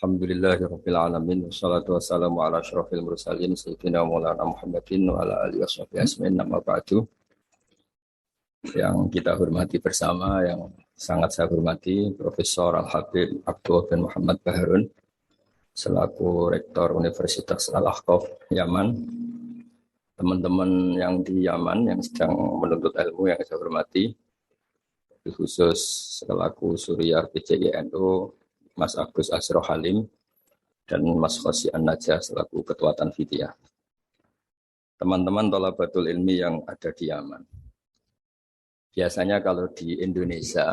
Alhamdulillahirabbil alamin wassalatu wassalamu ala asyrofil mursalin sayyidina Maulana Muhammadin wa ala alihi washabihi ajmain amma ba'du. Yang kita hormati bersama, yang sangat saya hormati Profesor Al-Habib Abdul bin Muhammad Baharun selaku Rektor Universitas Al-Ahqaf Yaman. Teman-teman yang di Yaman yang sedang menuntut ilmu yang saya hormati, khusus selaku Surya PCGNU Mas Agus Asro Halim dan Mas Khosi An-Najah selaku Ketua Tanfidiyah. Teman-teman thalabatul ilmi yang ada di Yaman. Biasanya kalau di Indonesia,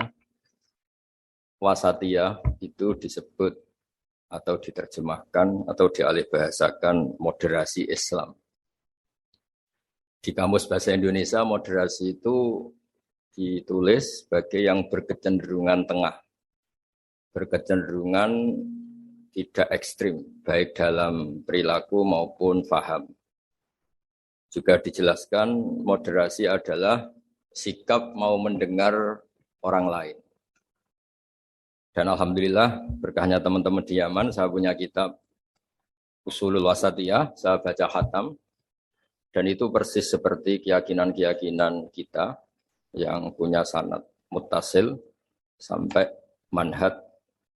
wasatiyah itu disebut atau diterjemahkan atau dialihbahasakan moderasi Islam. Di kamus bahasa Indonesia, moderasi itu ditulis sebagai yang berkecenderungan tengah. Berkecenderungan tidak ekstrim, baik dalam perilaku maupun faham. Juga dijelaskan moderasi adalah sikap mau mendengar orang lain. Dan alhamdulillah berkahnya teman-teman di Yaman, saya punya kitab Ushulul Wasatiyah, saya baca khatam, dan itu persis seperti keyakinan-keyakinan kita yang punya sanad muttasil sampai manhaj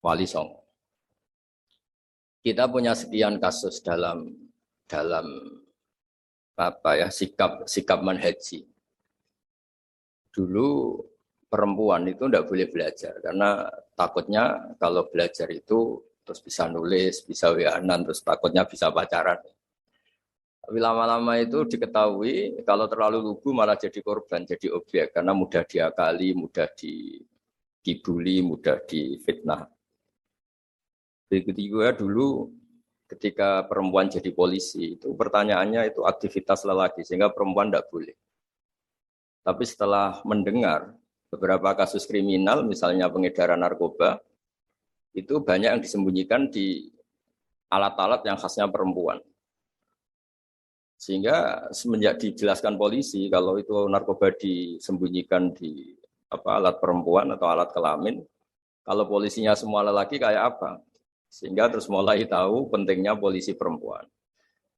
Wali Songo. Kita punya sekian kasus dalam sikap manhaji. Dulu perempuan itu tidak boleh belajar karena takutnya kalau belajar itu terus bisa nulis, bisa WA-an, terus takutnya bisa pacaran. Tapi lama-lama itu diketahui kalau terlalu lugu malah jadi korban, jadi objek karena mudah diakali, mudah dibully, mudah difitnah. Ketiga dulu ketika perempuan jadi polisi itu pertanyaannya itu aktivitas lelaki sehingga perempuan tidak boleh. Tapi setelah mendengar beberapa kasus kriminal misalnya pengedaran narkoba itu banyak yang disembunyikan di alat-alat yang khasnya perempuan. Sehingga semenjak dijelaskan polisi kalau itu narkoba disembunyikan di alat perempuan atau alat kelamin, kalau polisinya semua lelaki kayak apa? Sehingga terus mulai tahu pentingnya polisi perempuan.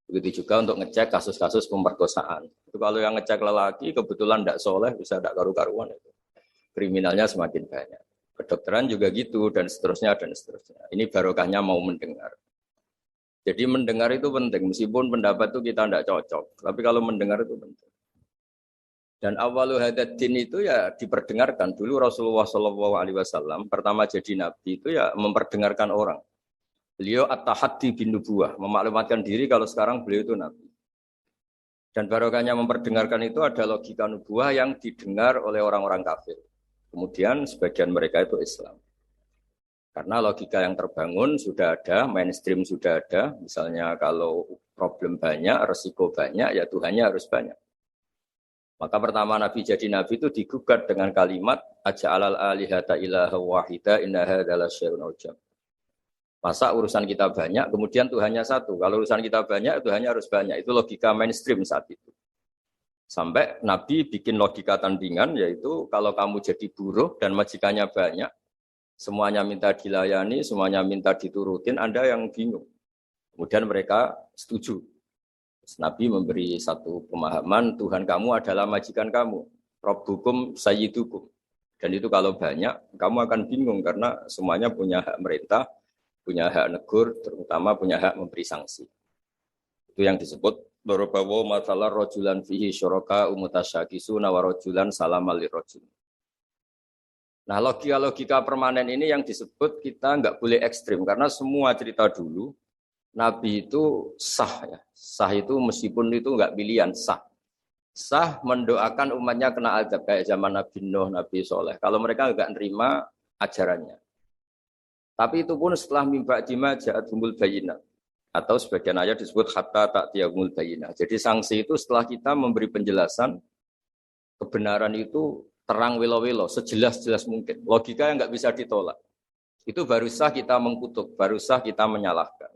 Begitu juga untuk ngecek kasus-kasus pemerkosaan. Itu kalau yang ngecek lelaki kebetulan tidak soleh, bisa tidak karu-karuan itu. Kriminalnya semakin banyak. Kedokteran juga gitu dan seterusnya dan seterusnya. Ini barokahnya mau mendengar. Jadi mendengar itu penting, meskipun pendapat itu kita tidak cocok. Tapi kalau mendengar itu penting. Dan awalu hadatin itu ya diperdengarkan. Dulu Rasulullah SAW pertama jadi nabi itu ya memperdengarkan orang. Beliau at-tahaddi bin nubuwah, memaklumatkan diri kalau sekarang beliau itu nabi. Dan barokahnya memperdengarkan itu ada logika nubuwah yang didengar oleh orang-orang kafir. Kemudian sebagian mereka itu Islam. Karena logika yang terbangun sudah ada, mainstream sudah ada. Misalnya kalau problem banyak, resiko banyak, ya Tuhannya harus banyak. Maka pertama Nabi jadi Nabi itu digugat dengan kalimat aja'alal alihata ilaha wahida inna hadza lasyai'un ujab. Masa urusan kita banyak, kemudian Tuhannya satu. Kalau urusan kita banyak, Tuhannya harus banyak. Itu logika mainstream saat itu. Sampai Nabi bikin logika tandingan, yaitu kalau kamu jadi buruh dan majikannya banyak, semuanya minta dilayani, semuanya minta diturutin, Anda yang bingung. Kemudian mereka setuju. Nabi memberi satu pemahaman, Tuhan kamu adalah majikan kamu. Rabbukum sayyidukum. Dan itu kalau banyak, kamu akan bingung karena semuanya punya hak merintah, punya hak negur, terutama punya hak memberi sanksi. Itu yang disebut dorobawo masalah rojulan fihi syuraka umutasyakisuna wa rojulan salamal lirojul. Nah logika-logika permanen ini yang disebut kita nggak boleh ekstrim karena semua cerita dulu Nabi itu sah ya. Sah itu meskipun itu nggak pilihan, sah. Sah mendoakan umatnya kena azab kayak zaman Nabi Nuh, Nabi Soleh. Kalau mereka nggak nerima ajarannya. Tapi itu pun setelah mimba jima ja'atumul bayinah. Atau sebagian ayat disebut hatta ta'tiyahumul bayinah. Jadi sanksi itu setelah kita memberi penjelasan kebenaran itu terang wilo-wilo, sejelas-jelas mungkin. Logika yang nggak bisa ditolak. Itu baru sah kita mengkutuk, baru sah kita menyalahkan.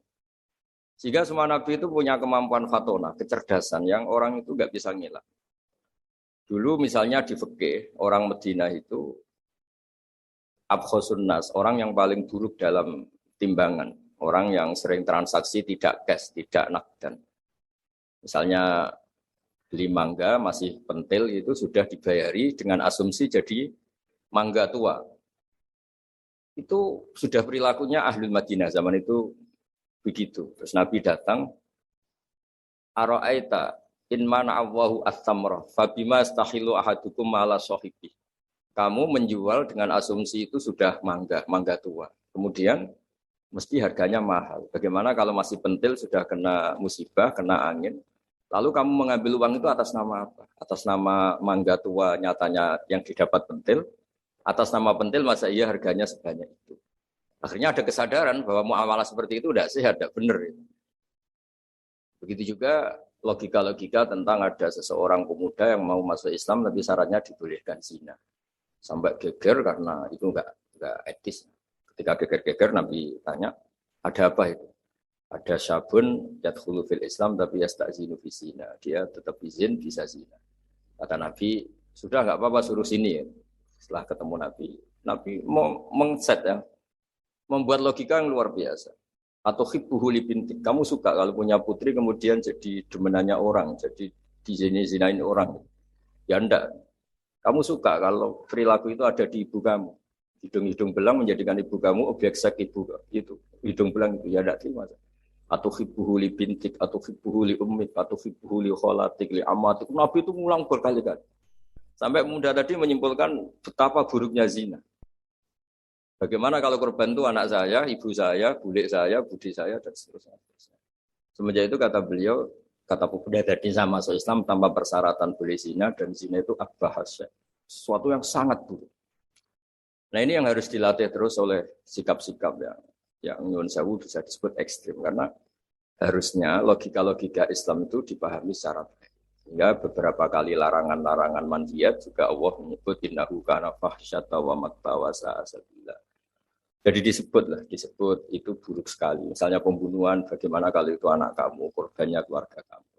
Sehingga semua nabi itu punya kemampuan fatona, kecerdasan yang orang itu nggak bisa ngilang. Dulu misalnya di fikih, orang Madinah itu abkhosun nas, orang yang paling buruk dalam timbangan. Orang yang sering transaksi tidak cash, tidak nakdan. Misalnya beli mangga masih pentil itu sudah dibayari dengan asumsi jadi mangga tua. Itu sudah perilakunya Ahlul Madinah zaman itu begitu. Terus Nabi datang, Ara'aita in mana Allahu as-samra fabima astahilu ahadukum ala sahibi. Kamu menjual dengan asumsi itu sudah mangga tua. Kemudian mesti harganya mahal. Bagaimana kalau masih pentil sudah kena musibah, kena angin. Lalu kamu mengambil uang itu atas nama apa? Atas nama mangga tua nyatanya yang didapat pentil. Atas nama pentil masa iya harganya sebanyak itu. Akhirnya ada kesadaran bahwa muamalah seperti itu tidak sehat, tidak benar. Begitu juga logika-logika tentang ada seseorang pemuda yang mau masuk Islam tapi syaratnya dibolehkan zina. Sampai geger karena itu enggak etis. Ketika geger-geger Nabi tanya, ada apa itu? Ada syabun yadkhulu fil Islam tapi yasta'zinu fi zina. Dia tetap izin bisa zina. Kata Nabi, sudah enggak apa-apa suruh sini ya. Setelah ketemu Nabi mau mengset ya, membuat logika yang luar biasa. Atau hibbuhu li bintik, kamu suka kalau punya putri kemudian jadi demenannya orang, jadi dizinain orang. Ya enggak. Kamu suka kalau perilaku itu ada di ibu kamu. Hidung-hidung belang menjadikan ibu kamu objek seks ibu itu. Hidung belang itu ya enggak terima. Atau hibbuhu li bintik, atau hibbuhu li ummik, atau hibbuhu li kholatik, li amatik. Nabi itu ngulang berkali-kali. Sampai pemuda tadi menyimpulkan betapa buruknya zina. Bagaimana kalau korban itu anak saya, ibu saya, bulik saya, budi saya, dan seterusnya. Semenjak itu kata beliau, kata pemuda tadi sama masuk Islam tanpa persyaratan boleh zina, dan zina itu abbahasya. Sesuatu yang sangat buruk. Nah ini yang harus dilatih terus oleh sikap-sikap yang nyuwun sewu bisa disebut ekstrim. Karena harusnya logika-logika Islam itu dipahami secara baik. Sehingga beberapa kali larangan-larangan manhiyat juga Allah menyebut innahu kana fahsyata wa makta wa sa'a sabila. Jadi disebut itu buruk sekali. Misalnya pembunuhan, bagaimana kalau itu anak kamu, korbannya keluarga kamu.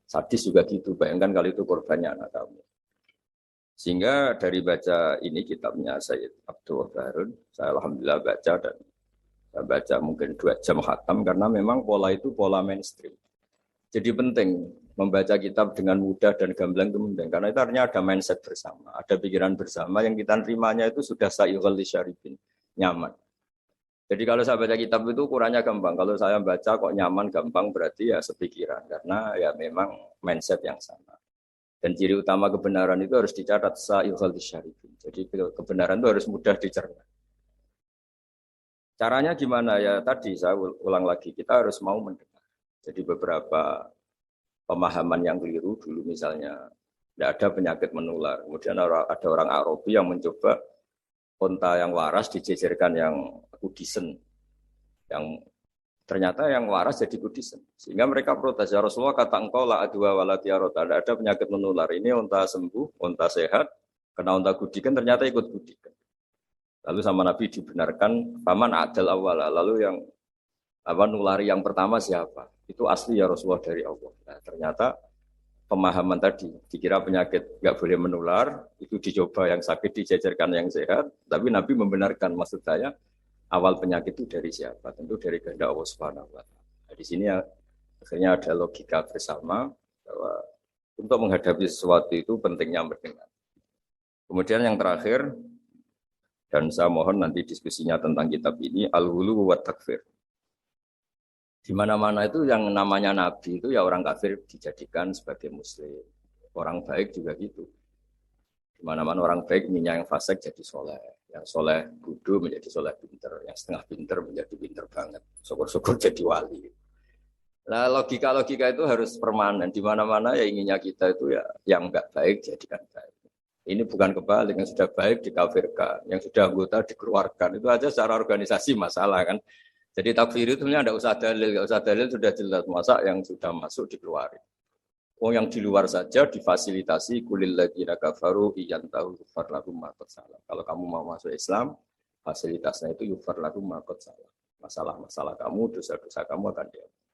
Sadis juga gitu, bayangkan kalau itu korbannya anak kamu. Sehingga dari baca ini kitabnya Sayyid Abdul Harun, saya alhamdulillah baca dan saya baca mungkin 2 jam khatam karena memang pola itu pola mainstream. Jadi penting membaca kitab dengan mudah dan gamblang itu penting karena itu artinya ada mindset bersama, ada pikiran bersama yang kita terimanya itu sudah sayyul lisyarifin. Nyaman. Jadi kalau saya baca kitab itu ukurannya gampang. Kalau saya baca kok nyaman gampang berarti ya sepikiran. Karena ya memang mindset yang sama. Dan ciri utama kebenaran itu harus dicatat sa'ihul syarifin. Jadi kebenaran itu harus mudah dicerna. Caranya gimana ya? Tadi saya ulang lagi. Kita harus mau mendengar. Jadi beberapa pemahaman yang keliru dulu misalnya tidak ada penyakit menular. Kemudian ada orang Arabi yang mencoba onta yang waras dijejerkan yang kudisen, yang ternyata yang waras jadi kudisen. Sehingga mereka protes, ya Rasulullah kata engkau la adwa walati arota, tidak ada penyakit menular. Ini onta sembuh, onta sehat, kena onta kudikan ternyata ikut kudikan. Lalu sama Nabi dibenarkan, paman adal awala. Lalu yang nulari yang pertama siapa? Itu asli ya Rasulullah dari Allah. Nah, ternyata pemahaman tadi, dikira penyakit nggak boleh menular, itu dicoba yang sakit dijajarkan yang sehat, tapi Nabi membenarkan maksud saya awal penyakit itu dari siapa? Tentu dari kehendak Allah Subhanahu wa taala. Nah, di sini ya, akhirnya ada logika bersama bahwa untuk menghadapi sesuatu itu pentingnya mendengar. Kemudian yang terakhir, dan saya mohon nanti diskusinya tentang kitab ini, al-hulu wa takfir. Di mana-mana itu yang namanya nabi itu ya orang kafir dijadikan sebagai muslim. Orang baik juga gitu. Di mana-mana orang baik minyak yang fasik jadi soleh. Yang soleh bodoh menjadi soleh pinter. Yang setengah pinter menjadi pinter banget. Syukur-syukur jadi wali. Nah logika-logika itu harus permanen. Di mana-mana ya inginnya kita itu ya yang enggak baik jadikan baik. Ini bukan kebalik, yang sudah baik dikafirkan. Yang sudah anggota dikeluarkan. Itu aja secara organisasi masalah kan. Jadi takfir itu sebenarnya tidak usah dalil sudah jelas. Masa yang sudah masuk dikeluarin. Yang di luar saja difasilitasi kulil ladzina kafaru iyantahu yufar lahum ma qad salah. Kalau kamu mau masuk Islam, fasilitasnya itu yufar lahum ma qad salah. Masalah-masalah kamu, dosa-dosa kamu akan diampuni.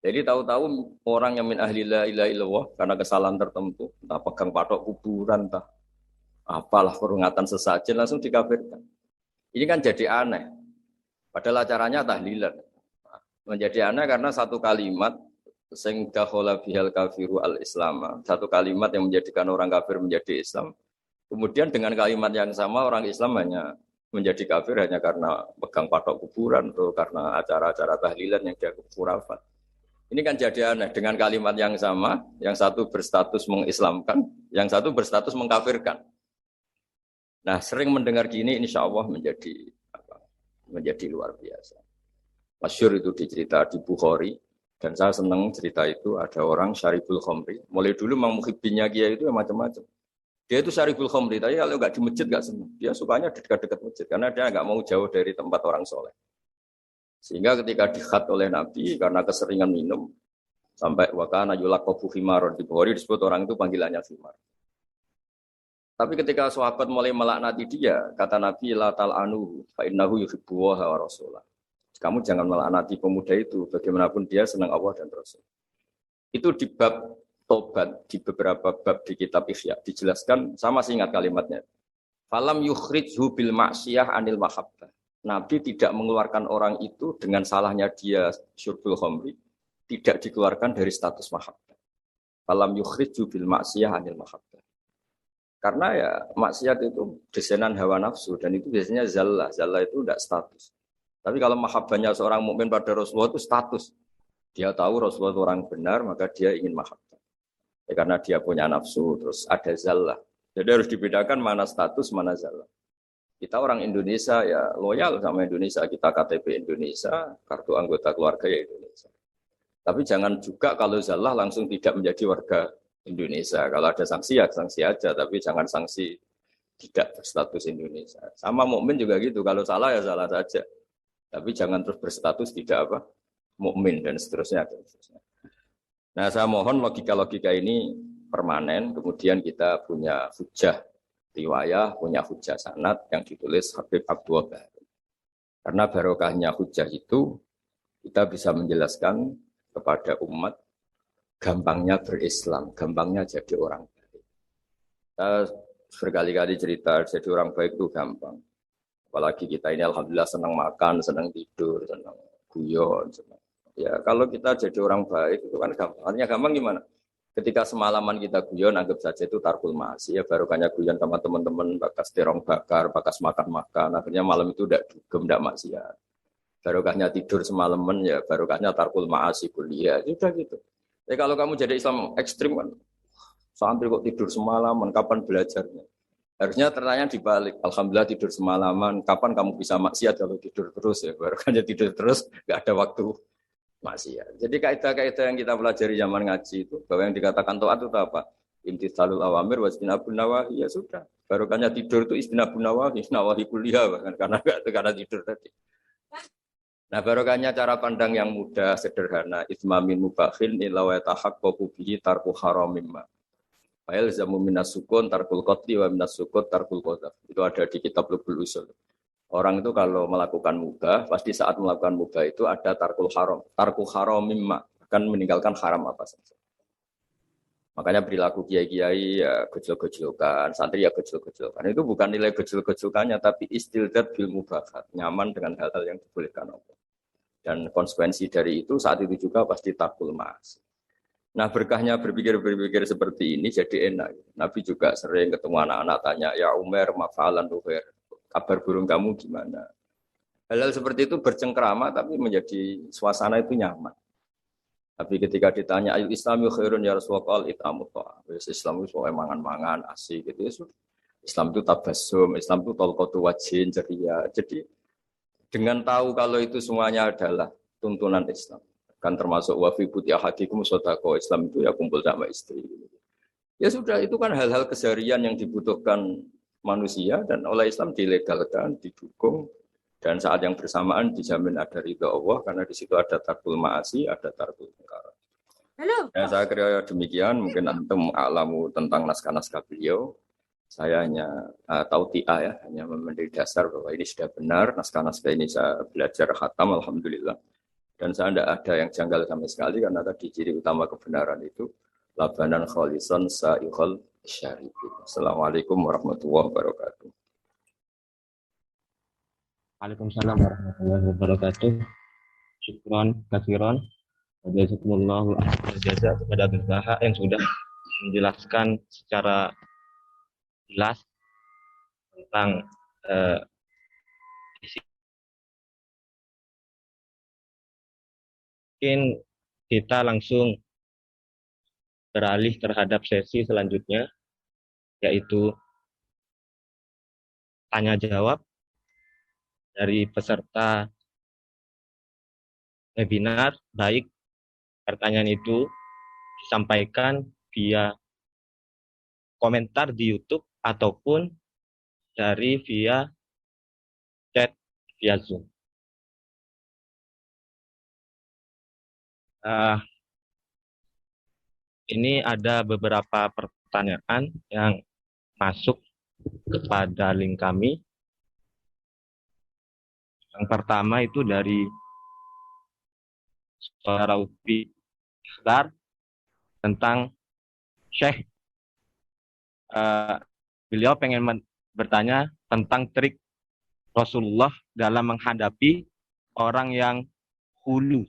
Jadi tahu-tahu orang yang min ahli la ilaha illallah karena kesalahan tertentu, entah pegang patok kuburan, entah apalah peringatan sesajen langsung dikafirkan. Ini kan jadi aneh. Padahal acaranya tahlilan. Menjadi aneh karena satu kalimat sing dakhala bihal kafiru al-islam. Satu kalimat yang menjadikan orang kafir menjadi Islam. Kemudian dengan kalimat yang sama orang Islam hanya menjadi kafir hanya karena pegang patok kuburan atau karena acara-acara tahlilan yang dia khurafat. Ini kan jadi aneh dengan kalimat yang sama, yang satu berstatus mengislamkan, yang satu berstatus mengkafirkan. Nah, sering mendengar gini insya Allah menjadi luar biasa. Masyhur itu dicerita di Bukhari, dan saya senang cerita itu ada orang syaribul khamri. Mulai dulu memang muhibbinnya Kiai itu macam-macam. Dia itu syaribul khamri, tapi kalau nggak di masjid nggak senang. Dia sukanya di dekat-dekat masjid, karena dia nggak mau jauh dari tempat orang soleh. Sehingga ketika dikhat oleh Nabi, karena keseringan minum, sampai wakana yulaqabu himaron, di Bukhari disebut orang itu panggilannya himar. Tapi ketika sahabat mulai melaknati dia, kata Nabi, la tal'anuhu, fa innahu yuhibbu wa rasulah. Kamu jangan melaknati pemuda itu, bagaimanapun dia senang Allah dan Rasul. Itu di bab tobat, di beberapa bab di kitab Ihya, dijelaskan, sama sih ingat kalimatnya. Falam yukhrijhu bil ma'siyah anil mahabbah. Nabi tidak mengeluarkan orang itu dengan salahnya dia syurbul khamri, tidak dikeluarkan dari status mahabbah. Falam yukhrijhu bil ma'siyah anil mahabbah. Karena ya maksiat itu desainer hawa nafsu dan itu biasanya zallah. Zallah itu tidak status. Tapi kalau mahabbahnya seorang mukmin pada Rasulullah itu status. Dia tahu Rasulullah itu orang benar, maka dia ingin mahabbah. Ya, karena dia punya nafsu, terus ada zallah. Jadi harus dibedakan mana status, mana zallah. Kita orang Indonesia ya loyal sama Indonesia. Kita KTP Indonesia, kartu anggota keluarga ya Indonesia. Tapi jangan juga kalau zallah langsung tidak menjadi warga Indonesia. Kalau ada sanksi ya sanksi aja, tapi jangan sanksi tidak berstatus Indonesia. Sama mukmin juga gitu. Kalau salah ya salah saja. Tapi jangan terus berstatus tidak mukmin dan seterusnya. Nah, saya mohon logika-logika ini permanen. Kemudian kita punya hujah riwayah, punya hujah sanad yang ditulis Habib Abdul Bahri. Karena barokahnya hujah itu kita bisa menjelaskan kepada umat gampangnya berislam, gampangnya jadi orang baik. Kita berkali-kali cerita jadi orang baik itu gampang. Apalagi kita ini alhamdulillah senang makan, senang tidur, senang guyon. Ya kalau kita jadi orang baik itu kan gampang. Artinya gampang gimana? Ketika semalaman kita guyon, anggap saja itu tarkul ma'asi. Ya barokahnya guyon sama teman-teman, bakas terong bakar, bakas makan-makan. Akhirnya malam itu tidak dugem, tidak maksiat. Barokahnya tidur semalaman, ya barokahnya tarkul ma'asi kuliah. Sudah gitu. Ya kalau kamu jadi Islam ekstrim kan, santri kok tidur semalaman, kapan belajarnya? Harusnya pertanyaan dibalik. Alhamdulillah tidur semalaman. Kapan kamu bisa maksiat kalau tidur terus ya? Baru kan tidur terus, nggak ada waktu maksiat. Jadi kaidah-kaidah yang kita pelajari zaman ngaji itu, bahwa yang dikatakan taat itu apa? Imtitsalul awamir wa ijtinabun nawahi, ya sudah. Barokahnya tidur itu ijtinabun nawahi, nawahi kuliah bahkan karena tidur tadi. Nah barokahnya cara pandang yang mudah, sederhana. Ismamin mubakhin ila wa tahaqqaqu bihi tarku haramimma. Fa'il zamu minas sukun tarkul qatli wa minas sukut tarkul qadhaf. Itu ada di kitab Lughul Usul. Orang itu kalau melakukan mubah, pasti saat melakukan mubah itu ada tarkul haram. Tarkul haram mimma, akan meninggalkan haram apa saja. Makanya perilaku kiai-kiai ya gejol-gejolkan, santri ya gejol-gejolkan. Itu bukan nilai gejol-gejolkannya, tapi istildat bil mubahat, nyaman dengan hal-hal yang dibolehkan Allah. Dan konsekuensi dari itu saat itu juga pasti tarkul ma'asi. Nah berkahnya berpikir seperti ini jadi enak. Nabi juga sering ketemu anak-anak tanya, ya Umar, mafa'alan Umar, kabar burung kamu gimana? Hal-hal seperti itu bercengkrama tapi menjadi suasana itu nyaman. Tapi ketika ditanya, ayu islami khairun ya Rasulullah, itamu ta'am. Islam itu soal mangan-mangan, asik gitu ya. Islam itu tabassum, Islam itu tolqatu wajhin, ceria. Jadi dengan tahu kalau itu semuanya adalah tuntunan Islam. Kan termasuk wafi putih hatikum sodako Islam itu ya kumpul sama istri. Ya sudah itu kan hal-hal keseharian yang dibutuhkan manusia dan oleh Islam dilegalkan, didukung dan saat yang bersamaan dijamin ada ridha Allah karena di situ ada tarkul ma'asi, ada tarkul mungkar. Ya, saya kira demikian mungkin antum alamu tentang naskah-naskah beliau. Saya hanya tausiah ya, hanya memberi dasar bahwa ini sudah benar naskah-naskah ini saya belajar khatam alhamdulillah. Dan saya tidak ada yang janggal sama sekali karena tadi ciri utama kebenaran itu labanan khalisan sa'ikhul syarifin. Assalamualaikum warahmatullahi wabarakatuh. Waalaikumsalam warahmatullahi wabarakatuh. Syukron kasiron. Jazakumullahu khairal jaza kepada Gus Daha yang sudah menjelaskan secara jelas tentang eh, isi. Mungkin kita langsung beralih terhadap sesi selanjutnya, yaitu tanya jawab dari peserta webinar, baik pertanyaan itu disampaikan via komentar di YouTube ataupun dari via chat via Zoom. Ini ada beberapa pertanyaan yang masuk kepada link kami. Yang pertama itu dari saudara Upi Ikhtar tentang Syekh. Beliau pengen bertanya tentang trik Rasulullah dalam menghadapi orang yang hulu,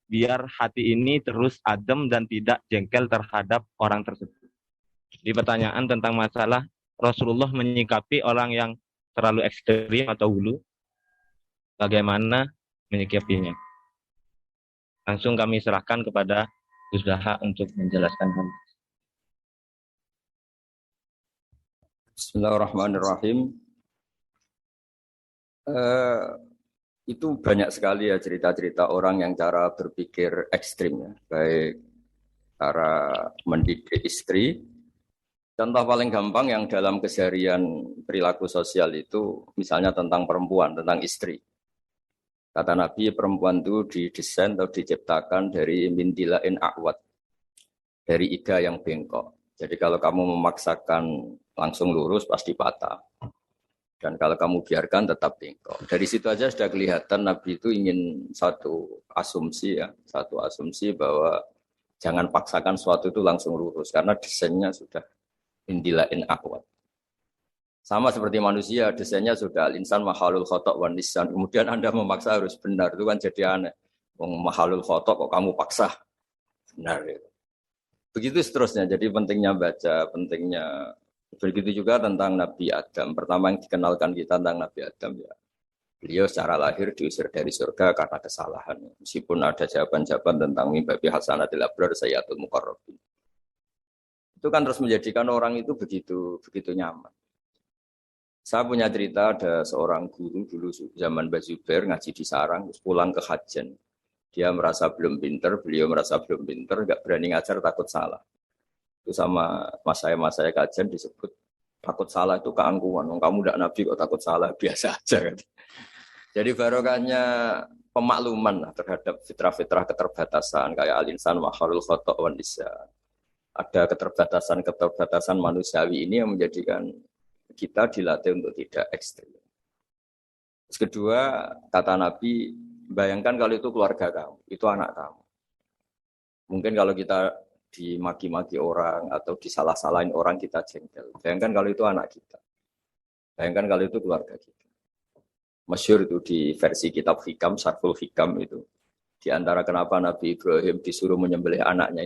biar hati ini terus adem dan tidak jengkel terhadap orang tersebut. Di pertanyaan tentang masalah Rasulullah menyikapi orang yang terlalu ekstrim atau hulu, bagaimana menyikapinya. Langsung kami serahkan kepada Gus Daha untuk menjelaskan. Bismillahirrahmanirrahim. Itu banyak sekali ya cerita-cerita orang yang cara berpikir ekstrim ya, baik cara mendidik istri. Contoh paling gampang yang dalam keseharian perilaku sosial itu misalnya tentang perempuan, tentang istri. Kata Nabi, perempuan itu didesain atau diciptakan dari mindilain akwat, dari iga yang bengkok. Jadi kalau kamu memaksakan langsung lurus pasti patah. Dan kalau kamu biarkan tetap bengkok. Dari situ aja sudah kelihatan Nabi itu ingin satu asumsi bahwa jangan paksakan sesuatu itu langsung lurus karena desainnya sudah indilain akwat. Sama seperti manusia, desainnya sudah al-insan mahalul khotok wan nisan. Kemudian Anda memaksa harus benar, itu kan jadi aneh. Mahalul khotok kok kamu paksa benar. Begitu seterusnya. Jadi pentingnya baca, pentingnya begitu juga tentang Nabi Adam. Pertama yang dikenalkan kita tentang Nabi Adam ya, beliau secara lahir diusir dari surga karena kesalahan. Meskipun ada jawaban-jawaban tentang mimbabi hasanatil abrar sayyatul muqarrabin. Itu kan terus menjadikan orang itu begitu nyaman. Saya punya cerita ada seorang guru dulu zaman Mbah Zubair ngaji di sarang, terus pulang ke Hajen. Dia merasa belum pinter, beliau merasa belum pinter, nggak berani ngajar takut salah. Itu sama mas saya kajian disebut takut salah itu keangkuhan. Kamu tidak nabi kok takut salah, biasa aja kan. Jadi barokahnya pemakluman lah terhadap fitrah-fitrah keterbatasan kayak al-insan mahalul khotok wan nisya. Ada keterbatasan manusiawi ini yang menjadikan kita dilatih untuk tidak ekstrim. Terus kedua, kata Nabi, bayangkan kalau itu keluarga kamu, itu anak kamu. Mungkin kalau kita dimaki-maki orang atau disalah-salahin orang kita jengkel. Bayangkan kalau itu anak kita. Bayangkan kalau itu keluarga kita. Masyhur itu di versi kitab Hikam, Sarful Hikam itu. Di antara kenapa Nabi Ibrahim disuruh menyembelih anaknya ini